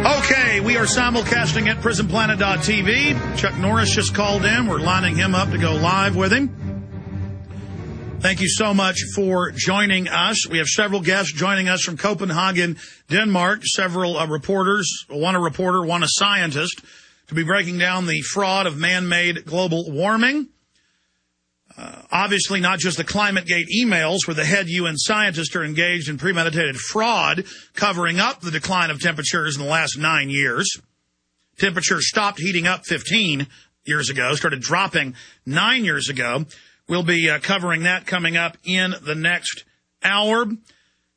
Okay, we are simulcasting at prisonplanet.tv. Chuck Norris just called in. We're lining him up to go live with him. Thank you so much for joining us. We have several guests joining us from Copenhagen, Denmark, several reporters, one a reporter, one a scientist, to be breaking down the fraud of man-made global warming. Obviously, not just the ClimateGate emails where the head UN scientists are engaged in premeditated fraud, covering up the decline of temperatures in the last 9 years. Temperatures stopped heating up 15 years ago, started dropping 9 years ago. We'll be covering that coming up in the next hour.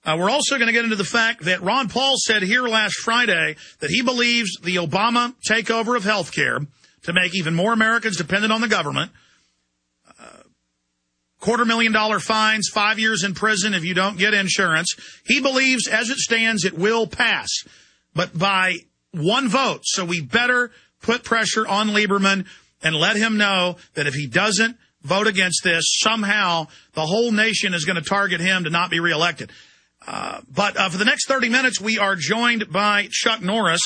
We're also going to get into the fact that Ron Paul said here last Friday that he believes the Obama takeover of health care to make even more Americans dependent on the government, $250,000 fines, 5 years in prison if you don't get insurance. He believes, as it stands, it will pass, but by one vote. So we better put pressure on Lieberman and let him know that if he doesn't vote against this, somehow the whole nation is going to target him to not be reelected. But for the next 30 minutes, we are joined by Chuck Norris.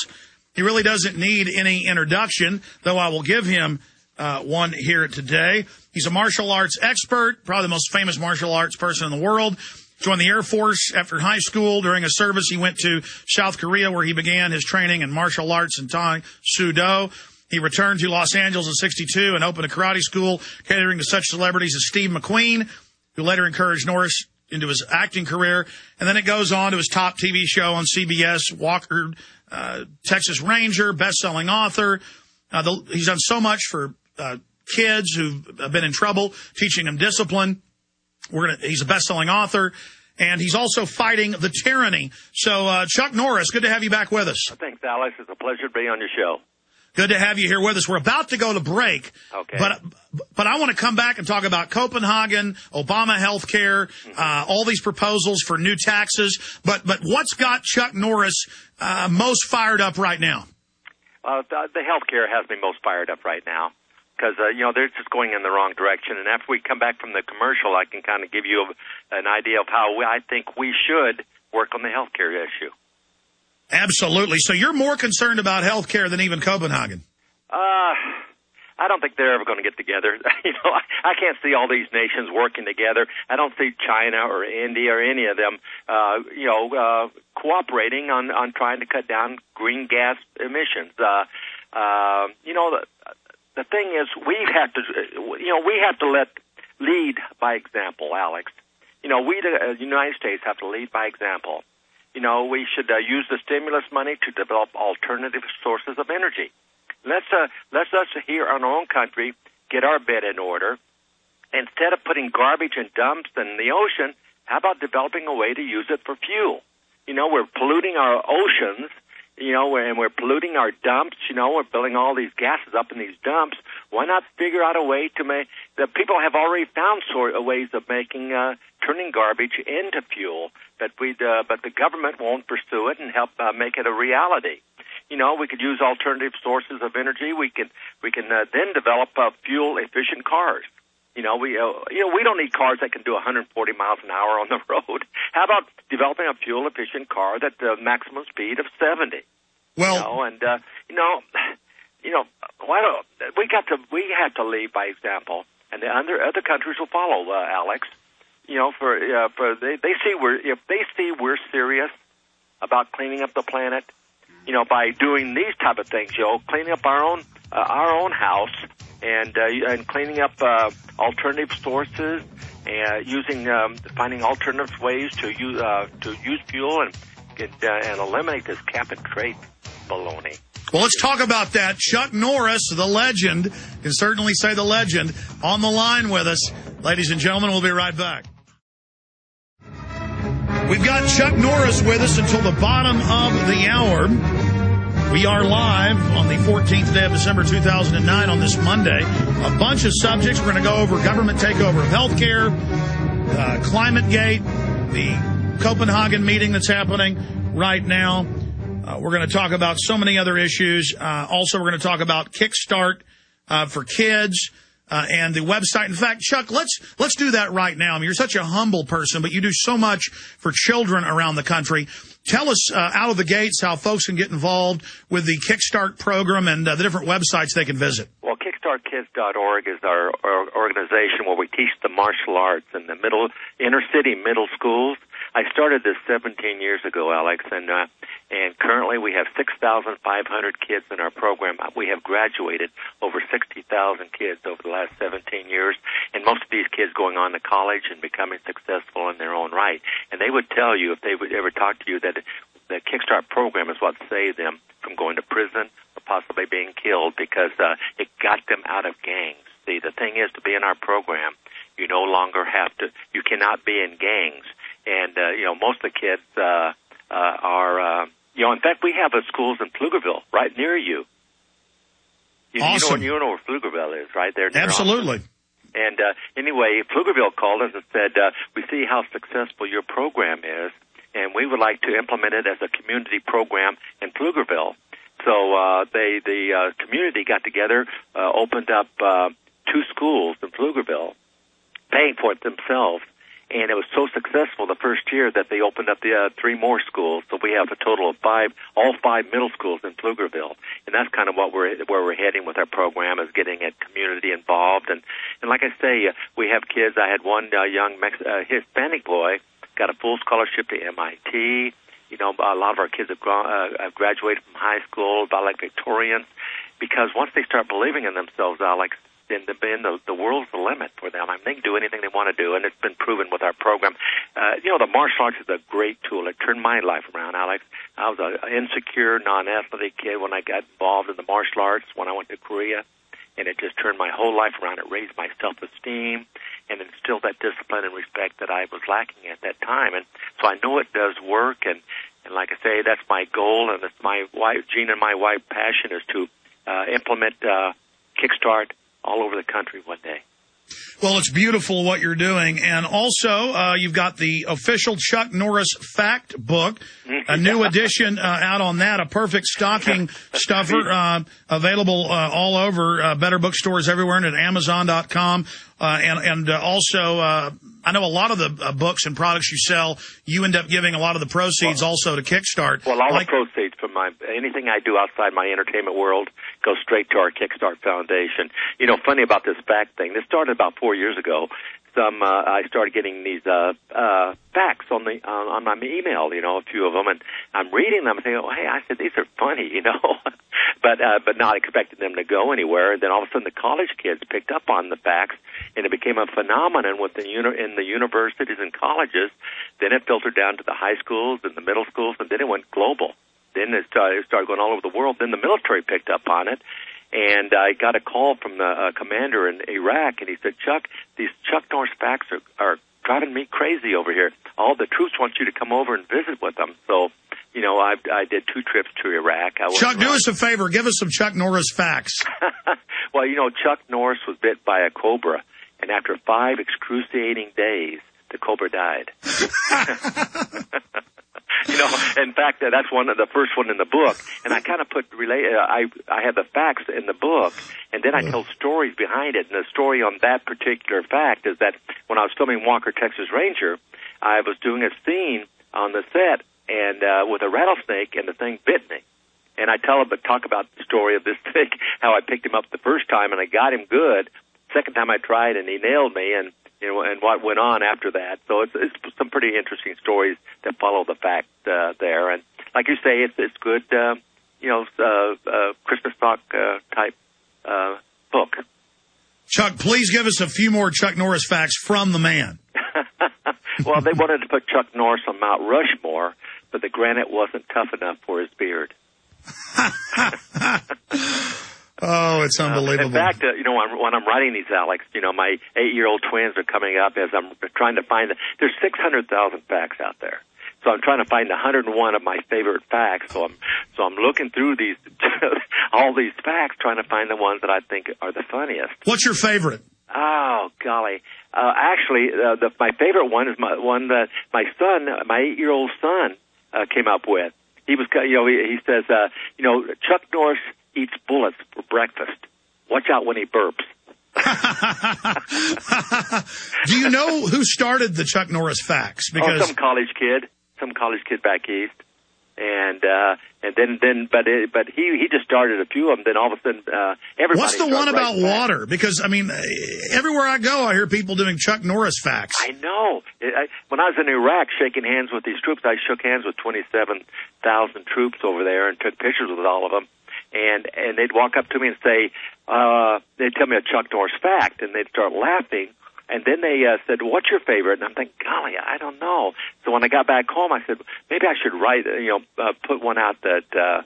He really doesn't need any introduction, though I will give him one here today. He's a martial arts expert, probably the most famous martial arts person in the world. Joined the Air Force after high school. During a service, he went to South Korea, where he began his training in martial arts and Tang Soo Do. He returned to Los Angeles in '62 and opened a karate school catering to such celebrities as Steve McQueen, who later encouraged Norris into his acting career. And then it goes on to his top TV show on CBS, Walker, Texas Ranger, best-selling author. He's done so much for kids who've been in trouble, teaching them discipline. He's a best-selling author, and he's also fighting the tyranny. So, Chuck Norris, good to have you back with us. Thanks, Alex. It's a pleasure to be on your show. Good to have you here with us. We're about to go to break, okay. but I want to come back and talk about Copenhagen, Obama health care, all these proposals for new taxes. But what's got Chuck Norris most fired up right now? The health care has me most fired up right now because, they're just going in the wrong direction. And after we come back from the commercial, I can kind of give you an idea of how I think we should work on the health care issue. Absolutely. So you're more concerned about health care than even Copenhagen? I don't think they're ever going to get together. I can't see all these nations working together. I don't see China or India or any of them, cooperating on trying to cut down green gas emissions. The thing is, we have to lead by example, Alex. We, the United States, have to lead by example. We should use the stimulus money to develop alternative sources of energy. Let's us here in our own country get our bed in order. Instead of putting garbage in dumps in the ocean, how about developing a way to use it for fuel? We're polluting our oceans, and we're polluting our dumps. We're building all these gases up in these dumps. Why not figure out a way to make that people have already found ways of making turning garbage into fuel, but the government won't pursue it and help make it a reality. We could use alternative sources of energy. We can then develop fuel efficient cars. We don't need cars that can do 140 miles an hour on the road. Have developing a fuel efficient car that maximum speed of 70. Well, we have to lead by example, and the other countries will follow, Alex. They see we're serious about cleaning up the planet, by doing these type of things, cleaning up our own house and cleaning up alternative sources and finding alternative ways to use fuel and eliminate this cap and trade baloney. Well, let's talk about that. Chuck Norris, the legend, can certainly say the legend, on the line with us. Ladies and gentlemen, we'll be right back. We've got Chuck Norris with us until the bottom of the hour. We are live on the 14th day of December 2009 on this Monday. A bunch of subjects. We're going to go over government takeover of healthcare, ClimateGate, the Copenhagen meeting that's happening right now. We're going to talk about so many other issues. Also, we're going to talk about Kickstart for kids and the website. In fact, Chuck, let's do that right now. I mean, you're such a humble person, but you do so much for children around the country. Tell us out of the gates how folks can get involved with the Kickstart program and the different websites they can visit. Well, KickstartKids.org is our organization where we teach the martial arts in the inner city middle schools. I started this 17 years ago, Alex, and currently we have 6,500 kids in our program. We have graduated over 60,000 kids over the last 17 years, and most of these kids going on to college and becoming successful in their own right. And they would tell you, if they would ever talk to you, that the Kickstart program is what saved them from going to prison or possibly being killed, because it got them out of gangs. See, the thing is, to be in our program, you no longer have to, you cannot be in gangs. And, most of the kids are, in fact, we have schools in Pflugerville right near you. Awesome. You know where Pflugerville is, right there. Absolutely. And anyway, Pflugerville called us and said, we see how successful your program is, and we would like to implement it as a community program in Pflugerville. So the community got together, opened up 2 schools in Pflugerville, paying for it themselves. And it was so successful the first year that they opened up the 3 more schools. So we have a total of 5, all 5 middle schools in Pflugerville. And that's kind of where we're heading with our program, is getting a community involved. And like I say, we have kids. I had one young Hispanic boy got a full scholarship to MIT. A lot of our kids have graduated from high school, valedictorians, because once they start believing in themselves, Alex, then the world's the limit for them. I mean, they can do anything they want to do, and it's been proven with our program. The martial arts is a great tool. It turned my life around, Alex. I was an insecure, non-athletic kid when I got involved in the martial arts when I went to Korea, and it just turned my whole life around. It raised my self-esteem and instilled that discipline and respect that I was lacking at that time. And so I know it does work, and like I say, that's my goal, and it's my wife, Gina, and my wife's passion is to implement Kickstart all over the country one day. Well, it's beautiful what you're doing. And also, you've got the official Chuck Norris Fact book, a new edition out on that, a perfect stocking stuffer, available all over better bookstores everywhere and at Amazon.com. And also, I know a lot of the books and products you sell, you end up giving a lot of the proceeds also to Kickstart. Well, all the proceeds from anything I do outside my entertainment world goes straight to our Kickstart Foundation. Funny about this fact thing, this started about 4 years ago. I started getting these facts on my email, a few of them, and I'm reading them and saying, hey, I said, these are funny, but not expecting them to go anywhere. And then all of a sudden the college kids picked up on the facts, and it became a phenomenon in the universities and colleges. Then it filtered down to the high schools and the middle schools, and then it went global. Then it started going all over the world. Then the military picked up on it. And I got a call from the commander in Iraq, and he said, Chuck, these Chuck Norris facts are driving me crazy over here. All the troops want you to come over and visit with them. So, I did 2 trips to Iraq. Chuck, do us a favor. Give us some Chuck Norris facts. Well, Chuck Norris was bit by a cobra, and after 5 excruciating days, the cobra died. In fact, that's the first one in the book, and I kind of I had the facts in the book, and then I tell stories behind it. And the story on that particular fact is that when I was filming Walker, Texas Ranger, I was doing a scene on the set and with a rattlesnake, and the thing bit me. And I talk about the story of this thing, how I picked him up the first time and I got him good. Second time I tried, and he nailed me, and what went on after that. So it's some pretty interesting stories that follow the fact there. And like you say, it's good, Christmas talk type book. Chuck, please give us a few more Chuck Norris facts from the man. Well, they wanted to put Chuck Norris on Mount Rushmore, but the granite wasn't tough enough for his beard. Oh, it's unbelievable. In fact, when I'm writing these, Alex, my 8-year-old twins are coming up as I'm trying to find there's 600,000 facts out there. So I'm trying to find 101 of my favorite facts. So I'm looking through these all these facts, trying to find the ones that I think are the funniest. What's your favorite? Oh, golly. Actually, my favorite one is one that my 8-year-old son, came up with. He was, he says, Chuck Norris eats bullets for breakfast. Watch out when he burps. Do you know who started the Chuck Norris facts? Because some college kid back east. But he just started a few of them. Then all of a sudden, everybody. What's the one about water? Because I mean, everywhere I go, I hear people doing Chuck Norris facts. I know. When I was in Iraq, shaking hands with these troops, I shook hands with 27,000 troops over there and took pictures with all of them. And they'd walk up to me and say, they'd tell me a Chuck Norris fact, and they'd start laughing. And then they said, "What's your favorite?" And I'm thinking, golly, I don't know. So when I got back home, I said, maybe I should write, put one out that, to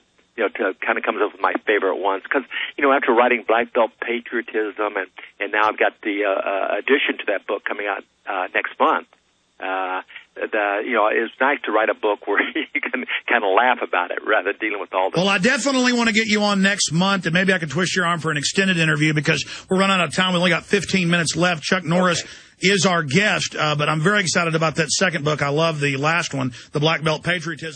kind of comes up with my favorite ones. Because, after writing Black Belt Patriotism, and now I've got the addition to that book coming out next month. It's nice to write a book where you can kind of laugh about it rather than dealing with all the. Well, I definitely want to get you on next month, and maybe I can twist your arm for an extended interview because we're running out of time. We only got 15 minutes left. Chuck Norris is our guest, but I'm very excited about that second book. I love the last one, The Black Belt Patriotism.